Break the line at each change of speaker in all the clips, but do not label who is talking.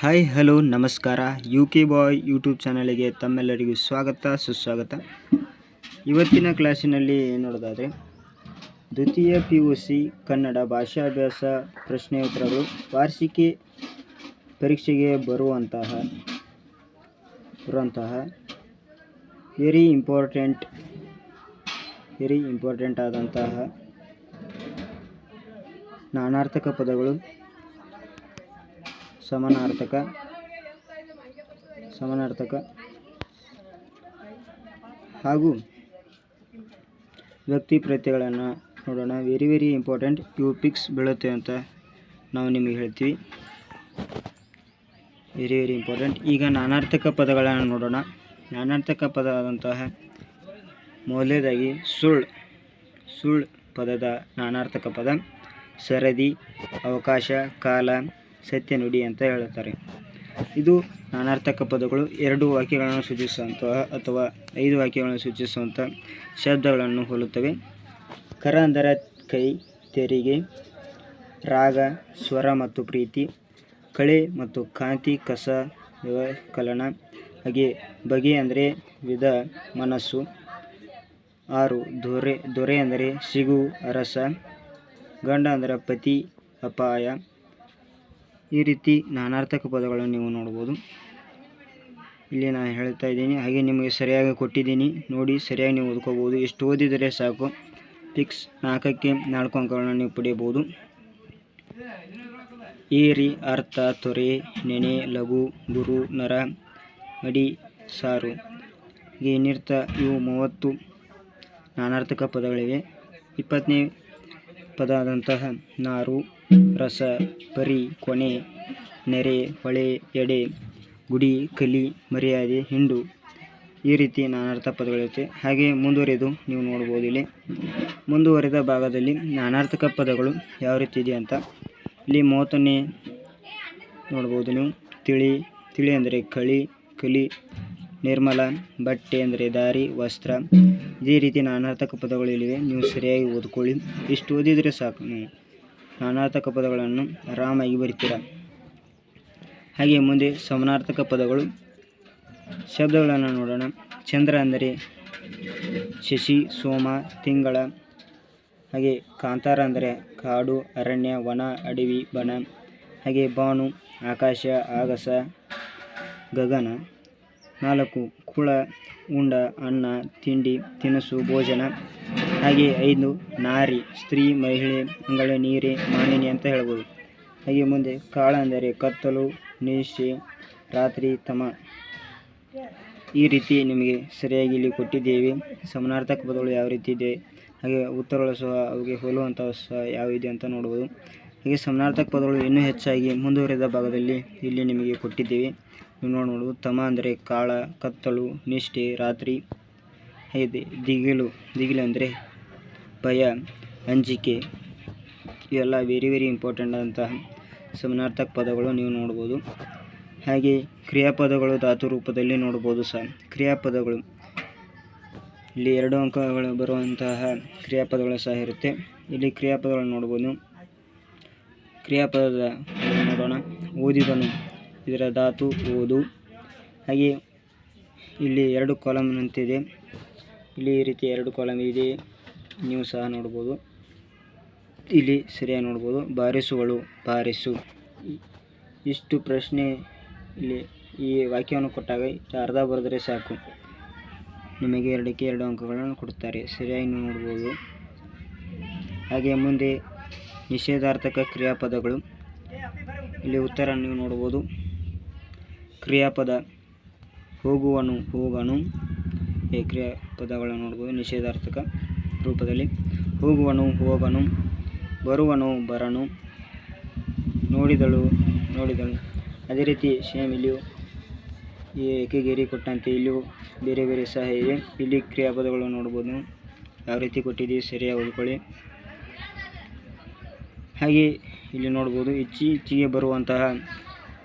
Hi hello ನಮಸ್ಕಾರ UK ಬಾಯ್ YouTube ಚಾನಲ್ಗೆ ತಮ್ಮೆಲ್ಲರಿಗೂ ಸ್ವಾಗತ ಸುಸ್ವಾಗತ. ಇವತ್ತಿನ ಕ್ಲಾಸಿನಲ್ಲಿ ನೋಡೋದಾದರೆ ದ್ವಿತೀಯ PUC ಕನ್ನಡ ಭಾಷಾಭ್ಯಾಸ ಪ್ರಶ್ನೆ ಉತ್ತರಗಳು ವಾರ್ಷಿಕ ಪರೀಕ್ಷೆಗೆ ಬರುವಂತಹ ವೆರಿ ಇಂಪಾರ್ಟೆಂಟ್ ಆದಂತಹ ನಾನಾರ್ಥಕ ಪದಗಳು, ಸಮಾನಾರ್ಥಕ ಹಾಗೂ ವ್ಯಕ್ತಿ ಪ್ರತ್ಯಯಗಳನ್ನು ನೋಡೋಣ. Very important. ಇವು ಪಿಕ್ಸ್ ಬೀಳುತ್ತೆ ಅಂತ ನಾವು ನಿಮಗೆ ಹೇಳ್ತೀವಿ. Very important. ಈಗ ನಾನಾರ್ಥಕ ಪದಗಳನ್ನು ನೋಡೋಣ. ನಾನಾರ್ಥಕ ಪದ ಆದಂತಹ ಮೊದಲನೇದಾಗಿ ಸುಳ್ ಪದದ ನಾನಾರ್ಥಕ ಪದ ಸರದಿ, ಅವಕಾಶ, ಕಾಲ, ಸತ್ಯ ನುಡಿ ಅಂತ ಹೇಳುತ್ತಾರೆ. ಇದು ನಾನಾರ್ಥಕ ಪದಗಳು 2 ವಾಕ್ಯಗಳನ್ನು ಸೂಚಿಸುವಂತಹ ಅಥವಾ 5 ವಾಕ್ಯಗಳನ್ನು ಸೂಚಿಸುವಂಥ ಶಬ್ದಗಳನ್ನು ಹೋಲುತ್ತವೆ. ಕರ ಅಂದರೆ ಕೈ, ತೆರಿಗೆ, ರಾಗ, ಸ್ವರ ಮತ್ತು ಪ್ರೀತಿ, ಕಳೆ ಮತ್ತು ಕಾಂತಿ, ಕಸ, ವ್ಯವಕಲನ. ಹಾಗೆ ಬಗೆ ಅಂದರೆ ವಿಧ, ಮನಸ್ಸು. 6 ದೊರೆ ಅಂದರೆ ಸಿಗು, ಅರಸ. ಗಂಡ ಅಂದರೆ ಪತಿ, ಅಪಾಯ. ಈ ರೀತಿ ನಾನಾರ್ಥಕ ಪದಗಳನ್ನು ನೀವು ನೋಡ್ಬೋದು. ಇಲ್ಲಿ ನಾನು ಹೇಳ್ತಾ ಇದ್ದೀನಿ, ಹಾಗೆ ನಿಮಗೆ ಸರಿಯಾಗಿ ಕೊಟ್ಟಿದ್ದೀನಿ ನೋಡಿ, ಸರಿಯಾಗಿ ನೀವು ಓದ್ಕೋಬೋದು. ಎಷ್ಟು ಓದಿದರೆ ಸಾಕು. ಪಿಕ್ಸ್ 4ಕ್ಕೆ 4 ಅಂಕಗಳನ್ನು ನೀವು ಪಡೆಯಬಹುದು. ಏರಿ, ಅರ್ಥ, ತೊರೆ, ನೆನೆ, ಲಘು, ಗುರು, ನರ, ಮಡಿ, ಸಾರು. ಹೀಗೆ ಇನ್ನಿರ್ಥ ಇವು 30 ನಾನಾರ್ಥಕ ಪದಗಳಿವೆ. 20ನೇ ಪದ ಆದಂತಹ ನಾರು, ರಸ, ಪರಿ, ಕೊನೆ, ನೆರೆ, ಹೊಳೆ, ಎಡೆ, ಗುಡಿ, ಕಲಿ, ಮರ್ಯಾದೆ, ಹಿಂಡು. ಈ ರೀತಿ ನಾನಾರ್ಥ ಪದಗಳಿರುತ್ತೆ. ಹಾಗೆ ಮುಂದುವರೆದು ನೀವು ನೋಡ್ಬೋದು. ಇಲ್ಲಿ ಮುಂದುವರೆದ ಭಾಗದಲ್ಲಿ ನಾನಾರ್ಥಕ ಪದಗಳು ಯಾವ ರೀತಿ ಇದೆ ಅಂತ ಇಲ್ಲಿ 30ನೇ ನೋಡ್ಬೋದು ನೀವು. ತಿಳಿ ಅಂದರೆ ಕಲಿ, ನಿರ್ಮಲ, ಬಟ್ಟೆ ಅಂದರೆ ದಾರಿ, ವಸ್ತ್ರ. ಇದೇ ರೀತಿ ನಾನಾರ್ಥಕ ಪದಗಳು ಇಲ್ಲಿವೆ. ನೀವು ಸರಿಯಾಗಿ ಓದ್ಕೊಳ್ಳಿ. ಇಷ್ಟು ಓದಿದರೆ ಸಾಕು, ನೀವು ನಾನಾರ್ಥಕ ಪದಗಳನ್ನು ಆರಾಮಾಗಿ ಬರಿತೀರ. ಹಾಗೆ ಮುಂದೆ ಸಮಾನಾರ್ಥಕ ಪದಗಳು ಶಬ್ದಗಳನ್ನು ನೋಡೋಣ. ಚಂದ್ರ ಅಂದರೆ ಶಶಿ, ಸೋಮ, ತಿಂಗಳ. ಹಾಗೆ ಕಾಂತಾರ ಅಂದರೆ ಕಾಡು, ಅರಣ್ಯ, ವನ, ಅಡವಿ, ಬನ. ಹಾಗೆ ಭಾನು, ಆಕಾಶ, ಆಗಸ, ಗಗನ. 4 ಕುಳ, ಉಂಡ, ಅನ್ನ, ತಿಂಡಿ, ತಿನಿಸು, ಭೋಜನ. ಹಾಗೆ 5 ನಾರಿ, ಸ್ತ್ರೀ, ಮಹಿಳೆ, ಅಂಗಳ, ನೀರೆ, ಮಾನಿನಿ ಅಂತ ಹೇಳ್ಬೋದು. ಹಾಗೆ ಮುಂದೆ ಕಾಳ ಅಂದರೆ ಕತ್ತಲು, ನಿಶೆ, ರಾತ್ರಿ, ತಮ. ಈ ರೀತಿ ನಿಮಗೆ ಸರಿಯಾಗಿ ಇಲ್ಲಿ ಕೊಟ್ಟಿದ್ದೇವೆ. ಸಮಾನಾರ್ಥಕ ಪದಗಳು ಯಾವ ರೀತಿ ಇದೆ, ಹಾಗೆ ಉತ್ತರಗಳು ಸಹ ಅವುಗೆ ಹೋಲುವಂಥವು ಸಹ ಯಾವ ಇದೆ ಅಂತ ನೋಡ್ಬೋದು. ಹಾಗೆ ಸಮಾನಾರ್ಥಕ ಪದಗಳು ಇನ್ನೂ ಹೆಚ್ಚಾಗಿ ಮುಂದುವರೆದ ಭಾಗದಲ್ಲಿ ಇಲ್ಲಿ ನಿಮಗೆ ಕೊಟ್ಟಿದ್ದೇವೆ. ನೀವು ನೋಡ್ಬೋದು. ತಮ ಅಂದರೆ ಕಾಳ, ಕತ್ತಲು, ನಿಷ್ಠೆ, ರಾತ್ರಿ. ಹಾಗೆ ದಿಗಿಲು ಅಂದರೆ ಭಯ, ಅಂಜಿಕೆ. ಇವೆಲ್ಲ ವೆರಿ ಇಂಪಾರ್ಟೆಂಟ್ ಅಂತಹ ಸಮಾನಾರ್ಥಕ ಪದಗಳು ನೀವು ನೋಡ್ಬೋದು. ಹಾಗೆ ಕ್ರಿಯಾಪದಗಳು ಧಾತು ರೂಪದಲ್ಲಿ ನೋಡ್ಬೋದು ಸಹ. ಕ್ರಿಯಾಪದಗಳು ಇಲ್ಲಿ 2 ಅಂಕಗಳು ಬರುವಂತಹ ಕ್ರಿಯಾಪದಗಳು ಸಹ ಇರುತ್ತೆ. ಇಲ್ಲಿ ಕ್ರಿಯಾಪದಗಳು ನೋಡ್ಬೋದು. ಕ್ರಿಯಾಪದದ ನೋಡೋಣ. ಓದಿದನು, ಇದರ ಧಾತು ಓದು. ಹಾಗೆ ಇಲ್ಲಿ 2 ಕಾಲಮ್ ಅಂತಿದೆ. ಇಲ್ಲಿ ಈ ರೀತಿ 2 ಕಾಲಮ್ ಇದೆ, ನೀವು ಸಹ ನೋಡ್ಬೋದು. ಇಲ್ಲಿ ಸರಿಯಾಗಿ ನೋಡ್ಬೋದು. ಬಾರಿಸುವಳು, ಬಾರಿಸು. ಇಷ್ಟು ಪ್ರಶ್ನೆ ಇಲ್ಲಿ ಈ ವಾಕ್ಯವನ್ನು ಕೊಟ್ಟಾಗ ಅರ್ಧ ಬರೆದರೆ ಸಾಕು, ನಿಮಗೆ 2ಕ್ಕೆ 2 ಅಂಕಗಳನ್ನು ಕೊಡ್ತಾರೆ. ಸರಿಯಾಗಿ ನೀವು ನೋಡ್ಬೋದು. ಹಾಗೆ ಮುಂದೆ ನಿಷೇಧಾರ್ಥಕ ಕ್ರಿಯಾಪದಗಳು. ಇಲ್ಲಿ ಉತ್ತರ ನೀವು ನೋಡ್ಬೋದು. ಕ್ರಿಯಾಪದ ಹೋಗುವನು, ಹೋಗನು. ಈ ಕ್ರಿಯಾಪದಗಳನ್ನು ನೋಡ್ಬೋದು ನಿಷೇಧಾರ್ಥಕ ರೂಪದಲ್ಲಿ. ಹೋಗುವನು, ಹೋಗನು. ಬರುವನು, ಬರನು. ನೋಡಿದಳು. ಅದೇ ರೀತಿ ಸೇಮ್ ಇಲ್ಲಿಯೂ ಈ ಏಕಗೇರಿ ಕೊಟ್ಟಂತೆ ಇಲ್ಲಿಯೂ ಬೇರೆ ಸಹ ಇವೆ. ಇಲ್ಲಿ ಕ್ರಿಯಾಪದಗಳು ನೋಡ್ಬೋದು. ಯಾವ ರೀತಿ ಕೊಟ್ಟಿದ್ದೀವಿ ಸರಿಯಾಗಿ ಓದ್ಕೊಳ್ಳಿ. ಹಾಗೆ ಇಲ್ಲಿ ನೋಡ್ಬೋದು ಇಚ್ಛೆಗೆ ಬರುವಂತಹ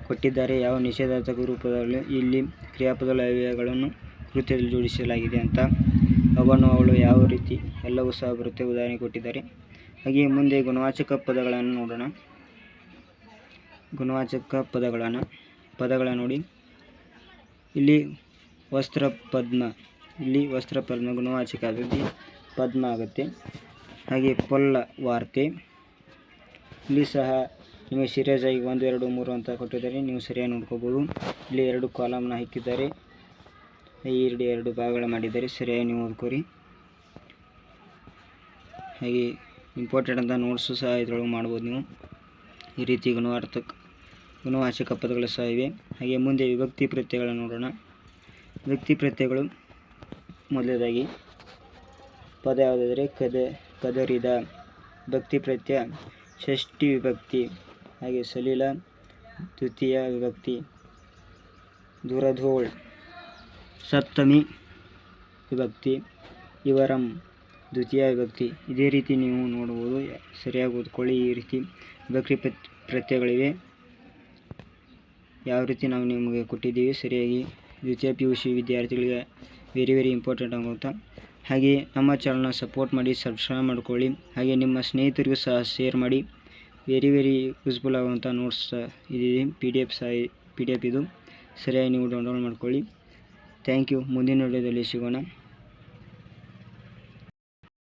ಕೊಟ್ಟಿದ್ದಾರೆ ಯಾವ ನಿಷೇಧಾರ್ಥಕ ರೂಪದಲ್ಲಿ. ಇಲ್ಲಿ ಕ್ರಿಯಾಪದಗಳ ಅವ್ಯಯಗಳನ್ನು ಕೃತ್ಯದಲ್ಲಿ ಜೋಡಿಸಲಾಗಿದೆ ಅಂತ. ಅವನು, ಅವಳು, ಯಾವ ರೀತಿ ಎಲ್ಲವೂ ಸಹ ಬರುತ್ತೆ, ಉದಾಹರಣೆ ಕೊಟ್ಟಿದ್ದಾರೆ. ಹಾಗೆ ಮುಂದೆ ಗುಣವಾಚಕ ಪದಗಳನ್ನು ನೋಡೋಣ. ಗುಣವಾಚಕ ಪದಗಳನ್ನು ಪದಗಳ ನೋಡಿ. ಇಲ್ಲಿ ವಸ್ತ್ರ ಪದ್ಮ, ಇಲ್ಲಿ ವಸ್ತ್ರ ಪದ್ಮ ಗುಣವಾಚಕ ಆಗುತ್ತೆ, ಪದ್ಮ ಆಗುತ್ತೆ. ಹಾಗೆ ಪೊಲ್ಲ ವಾರ್ತೆ, ಇಲ್ಲಿ ಸಹ ನಿಮಗೆ ಸೀರಿಯಸ್ ಆಗಿ 1, 2, 3 ಅಂತ ಕೊಟ್ಟಿದ್ದಾರೆ, ನೀವು ಸರಿಯಾಗಿ ನೋಡ್ಕೋಬೋದು. ಇಲ್ಲಿ 2 ಕಾಲಮ್ನ ಹಾಕಿದ್ದಾರೆ, ಈ 2 ಭಾಗಗಳ ಮಾಡಿದ್ದಾರೆ, ಸರಿಯಾಗಿ ನೀವು ಓದ್ಕೋರಿ. ಹಾಗೆ ಇಂಪಾರ್ಟೆಂಟ್ ಅಂತ ನೋಟ್ಸು ಸಹ ಇದರೊಳಗೆ ಮಾಡ್ಬೋದು ನೀವು. ಈ ರೀತಿ ಗುಣವಾಚಕ ಪದಗಳು ಸಹ ಇವೆ. ಹಾಗೆ ಮುಂದೆ ವಿಭಕ್ತಿ ಪ್ರತ್ಯಯಗಳನ್ನು ನೋಡೋಣ. ವಿಭಕ್ತಿ ಪ್ರತ್ಯಯಗಳು ಮೊದಲನೇದಾಗಿ ಪದ ಯಾವುದಾದರೆ ಕದರಿದ, ವಿಭಕ್ತಿ ಪ್ರತ್ಯಯ ಷಷ್ಠಿ ವಿಭಕ್ತಿ. ಹಾಗೆ ಸಲಿಲ ದ್ವಿತೀಯ ವಿಭಕ್ತಿ, ದುರಧೋಳ್ ಸಪ್ತಮಿ ವಿಭಕ್ತಿ, ಇವರಂ ದ್ವಿತೀಯ ವಿಭಕ್ತಿ. ಇದೇ ರೀತಿ ನೀವು ನೋಡ್ಬೋದು, ಸರಿಯಾಗಿ ಓದ್ಕೊಳ್ಳಿ. ಈ ರೀತಿ ವಿಭಕ್ತಿ ಪ್ರತ್ಯಯಗಳಿವೆ. ಯಾವ ರೀತಿ ನಾವು ನಿಮಗೆ ಕೊಟ್ಟಿದ್ದೀವಿ ಸರಿಯಾಗಿ. ದ್ವಿತೀಯ PUC ವಿದ್ಯಾರ್ಥಿಗಳಿಗೆ ವೆರಿ ಇಂಪಾರ್ಟೆಂಟ್ ಆಗುತ್ತಾ. ಹಾಗೆ ನಮ್ಮ ಚಾನಲ್ನ ಸಪೋರ್ಟ್ ಮಾಡಿ, ಸಬ್ಸ್ಕ್ರೈಬ್ ಮಾಡ್ಕೊಳ್ಳಿ. ಹಾಗೆ ನಿಮ್ಮ ಸ್ನೇಹಿತರಿಗೂ ಸಹ ಶೇರ್ ಮಾಡಿ. ವೆರಿ ಯೂಸ್ಫುಲ್ ಆಗುವಂಥ ನೋಟ್ಸ್ ಇದಿದೆ, PDF ಇದು, ಸರಿಯಾಗಿ ನೀವು ಡೌನ್ಲೋಡ್ ಮಾಡ್ಕೊಳ್ಳಿ. Thank you. ಮುಂದಿನ ವಿಡಿಯೋದಲ್ಲಿ ಸಿಗೋಣ.